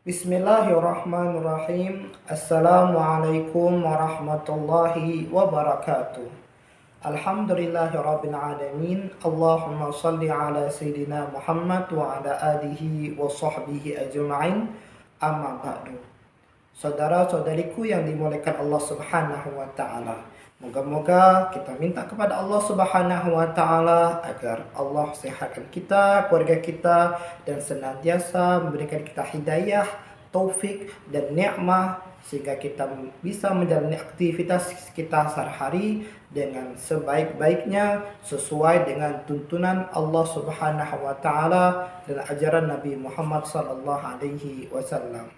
Bismillahirrahmanirrahim. Assalamualaikum warahmatullahi wabarakatuh. Alhamdulillahirabbil alamin. Allahumma shalli ala sayidina Muhammad wa ala alihi wa sahbihi ajma'in. Amma ba'du. Saudara-saudariku yang dimuliakan Allah Subhanahu wa taala. Moga-moga kita minta kepada Allah Subhanahu wa taala agar Allah sehatkan kita, keluarga kita, dan senantiasa memberikan kita hidayah, taufik dan nikmah sehingga kita bisa menjalani aktivitas kita sehari-hari dengan sebaik-baiknya sesuai dengan tuntunan Allah Subhanahu wa taala dan ajaran Nabi Muhammad sallallahu alaihi wasallam.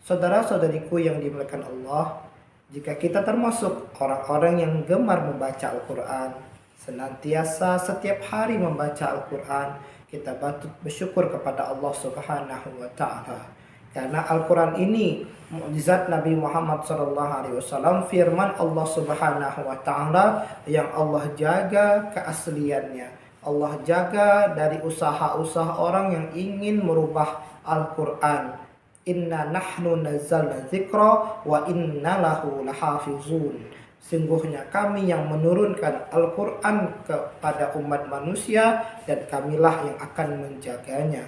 Saudara-saudariku yang dimuliakan Allah, jika kita termasuk orang-orang yang gemar membaca Al-Quran, senantiasa setiap hari membaca Al-Quran, kita patut bersyukur kepada Allah Subhanahu wa taala. Karena Al-Quran ini mukjizat Nabi Muhammad SAW, firman Allah Subhanahu wa taala yang Allah jaga keasliannya. Allah jaga dari usaha-usaha orang yang ingin merubah Al-Quran. Inna nahnu nazzalna dzikra wa inna lahu lahafizun. Sungguhnya kami yang menurunkan Al-Quran kepada umat manusia dan kamilah yang akan menjaganya.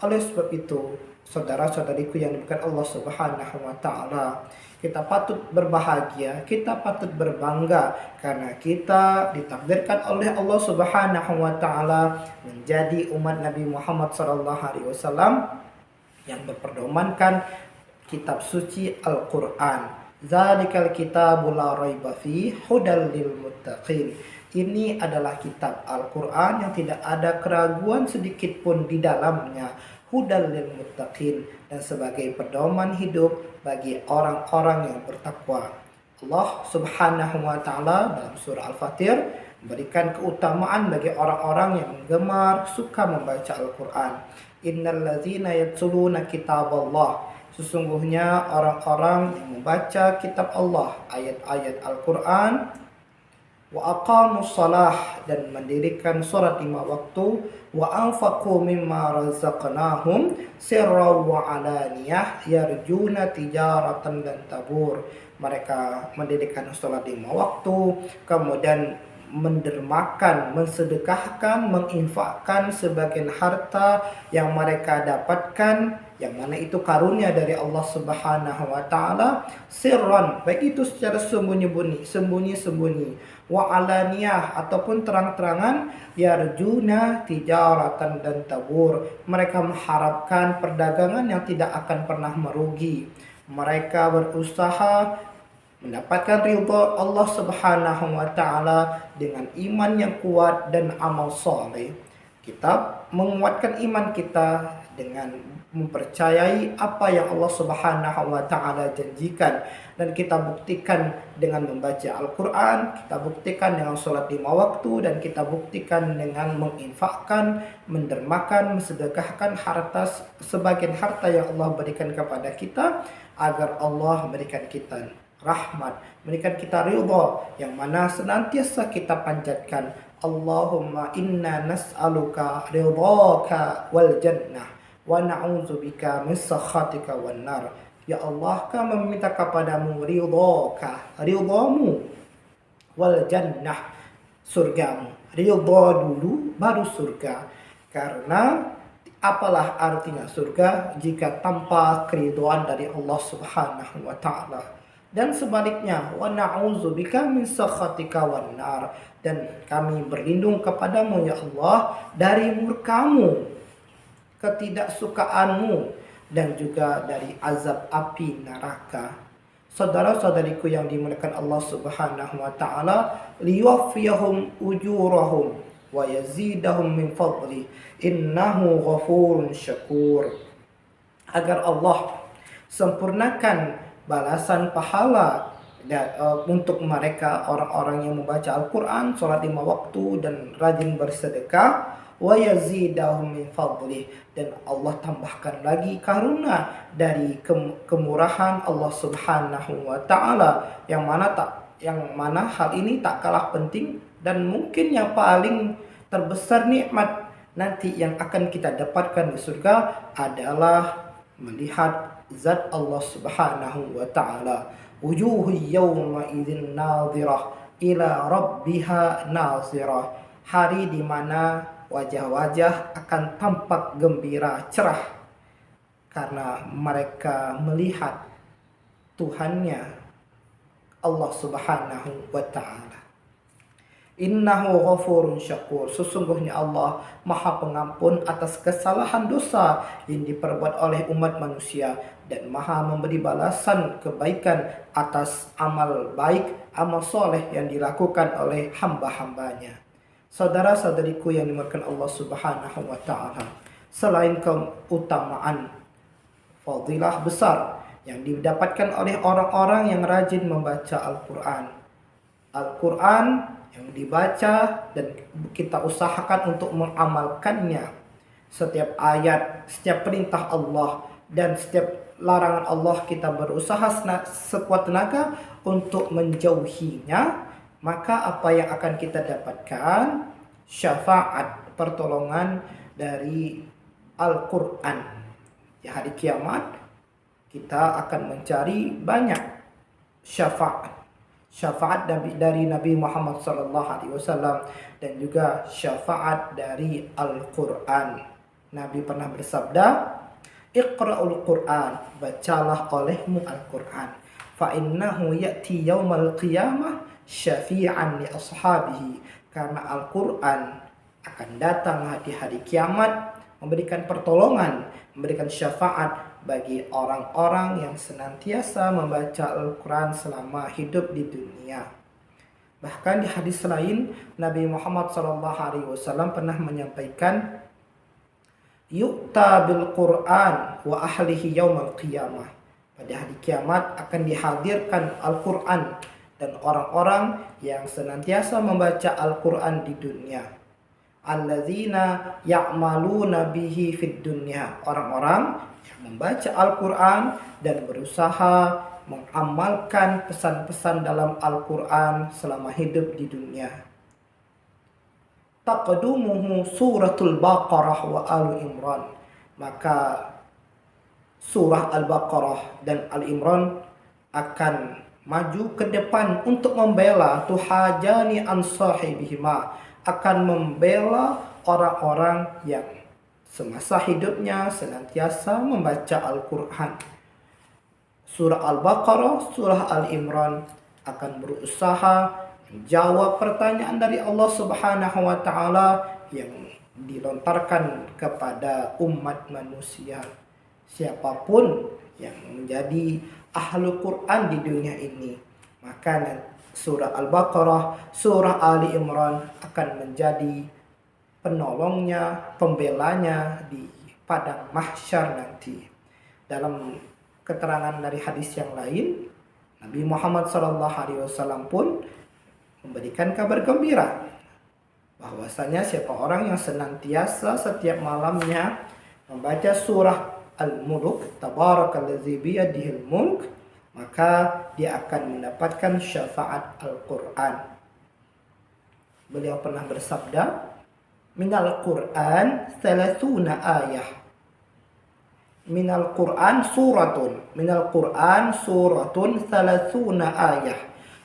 Oleh sebab itu, saudara-saudariku yang dimuliakan Allah Subhanahu wa taala, kita patut berbahagia, kita patut berbangga karena kita ditakdirkan oleh Allah Subhanahu wa taala menjadi umat Nabi Muhammad SAW yang berpedomankan kitab suci Al-Quran. Zalikal kitabul la raiba fi hudal lil muttaqin. Ini adalah kitab Al-Quran yang tidak ada keraguan sedikit pun di dalamnya. Hudal lil muttaqin, dan sebagai pedoman hidup bagi orang-orang yang bertakwa. Allah Subhanahu wa taala dalam surah Al-Fatir memberikan keutamaan bagi orang-orang yang gemar suka membaca Al-Quran. Innal ladzina yatluna kitaballah. Sesungguhnya orang-orang yang membaca kitab Allah, ayat-ayat Al-Quran, wa aqamus shalah, dan mendirikan salat 5 waktu, wa anfaqu mimma razaqnahum sirran wa alaniyah yarjuna tijaratan lan tabur. Mereka mendirikan salat 5 waktu, kemudian mendermakan, mensedekahkan, menginfakkan sebagian harta yang mereka dapatkan, yang mana itu karunia dari Allah Subhanahu wa taala, sirran, baik itu secara sembunyi-sembunyi, wa alaniyah ataupun terang-terangan, yarjuna tijaratan dan tabur. Mereka mengharapkan perdagangan yang tidak akan pernah merugi. Mereka berusaha mendapatkan ridha Allah Subhanahu wa taala dengan iman yang kuat dan amal saleh. Kita menguatkan iman kita dengan mempercayai apa yang Allah Subhanahu wa taala janjikan, dan kita buktikan dengan membaca Al-Quran, kita buktikan dengan sholat 5 waktu, dan kita buktikan dengan menginfakkan, mendermakan, mensedekahkan harta, sebagian harta yang Allah berikan kepada kita, agar Allah memberikan kita rahmat, memberikan kita ridha, yang mana senantiasa kita panjatkan. Allahumma inna nas'aluka ridhaka wal jannah wa na'udzubika min sakhatika wan nar. Ya Allah, kami meminta kepadamu ridhaka, ridhamu, wal jannah, surgamu. Ridha dulu baru surga. Karena apalah artinya surga jika tanpa keridhaan dari Allah Subhanahu wa taala? Dan sebaliknya, wa na'udzubika min sakhatika wan nar, dan kami berlindung kepadamu ya Allah dari murkamu, ketidaksukaanmu, dan juga dari azab api neraka. Saudara-saudariku yang dimuliakan Allah Subhanahu wa taala, liyuwaffiyahum ujurahum wa yazidahum min fadli innahu ghafurun syakur. Agar Allah sempurnakan balasan pahala untuk mereka orang-orang yang membaca Al-Quran, sholat 5 waktu, dan rajin bersedekah, wa yazidahum min fadli, dan Allah tambahkan lagi karunia dari kemurahan Allah Subhanahu wa taala, yang mana hal ini tak kalah penting, dan mungkin yang paling terbesar nikmat nanti yang akan kita dapatkan di surga adalah melihat zat Allah Subhanahu wa taala. Wujuhu yawma idzin nadhirah ila rabbiha nazirah. Hari di mana wajah-wajah akan tampak gembira cerah karena mereka melihat Tuhannya Allah Subhanahu wa taala. Innahu ghafurun syakur. Sesungguhnya Allah Maha Pengampun atas kesalahan dosa yang diperbuat oleh umat manusia dan Maha memberi balasan kebaikan atas amal baik, amal soleh yang dilakukan oleh hamba-hambanya. Saudara-saudariku yang dimuliakan Allah Subhanahu wa taala, selain keutamaan fadilah besar yang didapatkan oleh orang-orang yang rajin membaca Al-Quran. Al-Quran yang dibaca dan kita usahakan untuk mengamalkannya. Setiap ayat, setiap perintah Allah dan setiap larangan Allah kita berusaha sekuat tenaga untuk menjauhinya. Maka apa yang akan kita dapatkan? Syafaat, pertolongan dari Al-Quran. Di hari kiamat kita akan mencari banyak syafaat dari Nabi Muhammad SAW dan juga syafaat dari Al-Quran. Nabi pernah bersabda, Iqra'ul Quran, bacalah olehmu Al-Quran. Fa innahu ya'ti yaumal qiyamah syafi'an li ashabihi. Karena Al-Quran akan datang di hari kiamat memberikan pertolongan, memberikan syafaat bagi orang-orang yang senantiasa membaca Al-Quran selama hidup di dunia. Bahkan di hadis lain, Nabi Muhammad SAW pernah menyampaikan, Yu'ta bil Quran wa ahlihi yaumal qiyamah. Pada hari kiamat akan dihadirkan Al-Quran dan orang-orang yang senantiasa membaca Al-Quran di dunia. Alladzina ya'maluna bihi fid dunya. Orang-orang yang membaca Al-Quran dan berusaha mengamalkan pesan-pesan dalam Al-Quran selama hidup di dunia. Taqdumuhu suratul Baqarah wa Al-Imran. Maka surah Al-Baqarah dan Al-Imran akan maju ke depan untuk membela tuhajani an sahibihima, akan membela orang-orang yang semasa hidupnya senantiasa membaca Al-Quran. Surah Al-Baqarah, surah Al-Imran akan berusaha menjawab pertanyaan dari Allah Subhanahu wa taala yang dilontarkan kepada umat manusia. Siapapun yang menjadi ahlu Quran di dunia ini, maka surah Al-Baqarah, surah Ali Imran akan menjadi penolongnya, pembelanya di padang mahsyar nanti. Dalam keterangan dari hadis yang lain, Nabi Muhammad SAW pun memberikan kabar gembira bahwasanya siapa orang yang senantiasa setiap malamnya membaca surah Al-Mulk, Tabarakalladzi biyadihil mulk, maka dia akan mendapatkan syafaat Al-Quran. Beliau pernah bersabda, Minal Quran 30 ayah. Minal Quran suratun 30 ayah.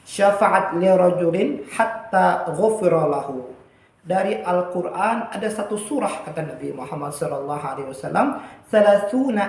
Syafa'at li rajulin hatta ghufira lahu. Dari Al-Quran ada satu surah, kata Nabi Muhammad SAW, 30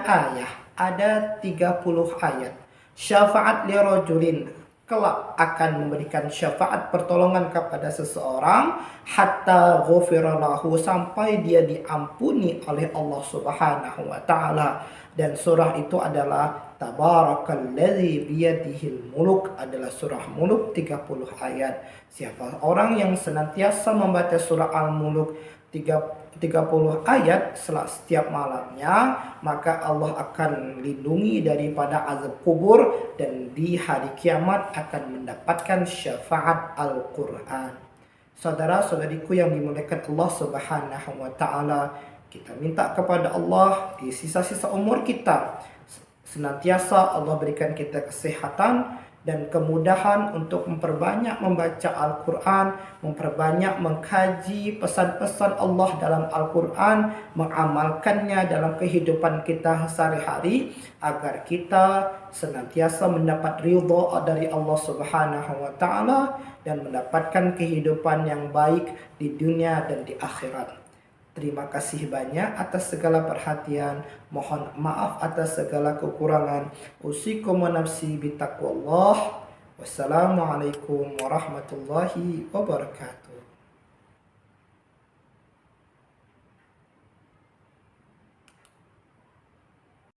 ayah, ada 30 ayat. Syafa'at li rajulin, kelak akan memberikan syafaat pertolongan kepada seseorang hatta ghufira lahu, sampai dia diampuni oleh Allah Subhanahu wa taala. Dan surah itu adalah Tabarakalladzi biyadihil mulk, adalah surah Mulk 30 ayat. Siapa orang yang senantiasa membaca surah Al-Mulk 30 ayat setiap malamnya, maka Allah akan lindungi daripada azab kubur dan di hari kiamat akan mendapatkan syafaat Al-Quran. Saudara-saudariku yang dimuliakan Allah Subhanahu wa taala, kita minta kepada Allah di sisa-sisa umur kita senantiasa Allah berikan kita kesehatan dan kemudahan untuk memperbanyak membaca Al-Quran, memperbanyak mengkaji pesan-pesan Allah dalam Al-Quran, mengamalkannya dalam kehidupan kita sehari-hari agar kita senantiasa mendapat ridha dari Allah Subhanahu wa taala dan mendapatkan kehidupan yang baik di dunia dan di akhirat. Terima kasih banyak atas segala perhatian. Mohon maaf atas segala kekurangan. Usikum wa nafsi bitaqwallah. Wassalamualaikum warahmatullahi wabarakatuh.